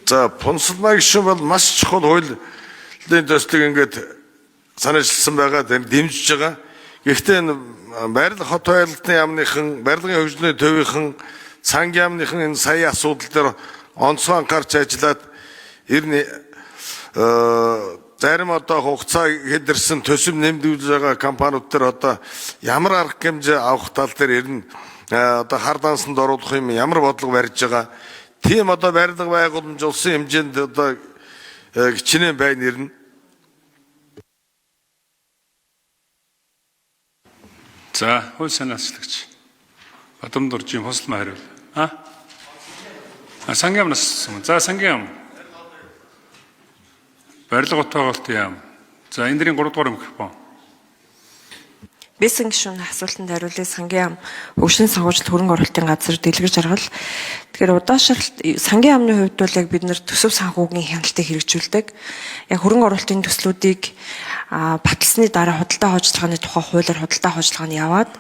За пунсалмаа гишүүн бол маш чухал хуулийн төслийг ингээд санаачилсан байгаа, дэмжиж байгаа. Гэхдээ энэ барилга хот байлгалтын яамныхан, барилгын хөгжлийн төвийнхэн, сангийн яамныхан энэ сая асуудал дээр онцгой анхаарч ажиллаад ер нь зарим одоо хугацаа хэдэрсэн төсөв нэмэгдүүлж байгаа компаниуд дээр одоо ямар арга хэмжээ авах тал дээр ер нь одоо хар дансанд оруулах юм ямар бодлого барьж байгаа. Тийм одоо барилга байгууламж улсын хэмжээнд одоо хичнээн байна ер нь. За, хууль санаачлагч Бадамдуржийн Хосолмаа хариул. Сангийн яамнаас. За, сангийн яам. Барилга хот байгуулалтын яам. За, энэ дэрийн 3 дугаар микрофон. Бисэн гишүүн асуултанд хариулъя. Сангийн яам хөгжлийн санхүүжилт хөрөнгө оруулалтын газар дэлгэр жаргал. Тэгэхээр удаашралт сангийн яамны хувьд бол яг бид нэр төсөв санхүүгийн хяналтыг хэрэгжүүлдэг. Яг хөрөнгө оруулалтын төслүүдийг баталсны дараа худалдаа хожлагын тухай хуулиар худалдаа хожлагыг яваад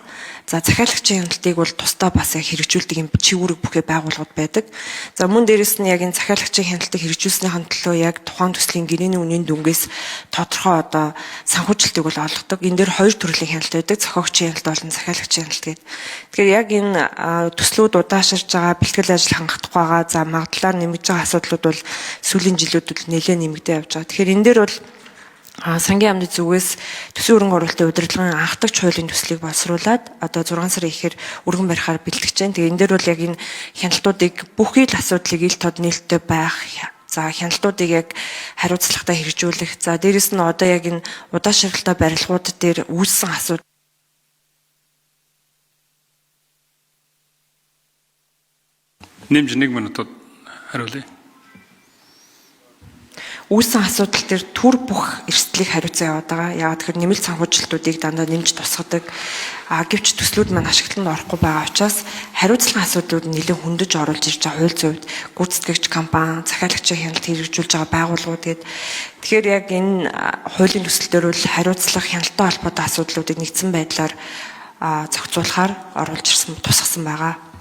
за захиалагчийн хяналтыг бол тусдаа бас яг хэрэгжүүлдэг юм чигүүрэг бүхий байгууллагууд байдаг. За мөн дээрэс нь яг энэ захиалагчийн хяналтыг хэрэгжүүлснийхэн төлөө яг тухайн төслийн гэрээний үнийн дүнгээс тодорхой одоо санхүүжилтийг бол олгодог. Энэ дээр хоёр төрлийн хяналт байдаг. Зохиогчийн хяналт болон захиалагчийн хяналт гэдэг. Тэгэхээр яг энэ төслүүд удаашрж байгаа бэлтгэл ажил хангах тухайгаа за магадлалаар нэмэгдэж байгаа асуудлууд бол сүүлийн жилүүдэд нэлээд нэмэгдэж явж байгаа. Тэгэхээр энэ дээр бол сангийн яамны зүгээс төсвийн хөрөнгө оруулалтын удирдлагын анхдагч хуулийн төслийг боловсруулад одоо 6 сарын ихээр өргөн барихаар бэлтгэж байна. Тэгээ энэ дээр бол яг энэ хяналтуудыг бүхий л асуудлыг ил тод нээлттэй байх за хяналтуудыг яг хариуцлагатай хэрэгжүүлэх за дээрэс нь одоо яг энэ удаашралтай барилгууд дээр үүссэн асуудал Нэмж 1 минутад хариулъя. Үүссэн асуудал дээр түр бүх эрсдлийг хариуцсан яваад байгаа. Яагаад тэгэхээр нэмэлт санхүүжилтүүдийг дандаа нэмж тусгадаг. Гэвч төслүүд маань ашиглалтанд орохгүй байгаа учраас хариуцлагын асуудлууд нэлээд хөндөж оруулж ирж байгаа хууль зүйд гүйцэтгэгч компани, захиалагчийн хяналт хэрэгжүүлж байгаа байгууллагууд гээд тэгэхээр яг энэ хуулийн төсөл дээр бол хариуцлага хяналттай холбоотой асуудлуудыг нэгдсэн байдлаар зохицуулахаар оруулж ирсэн тусгасан байгаа.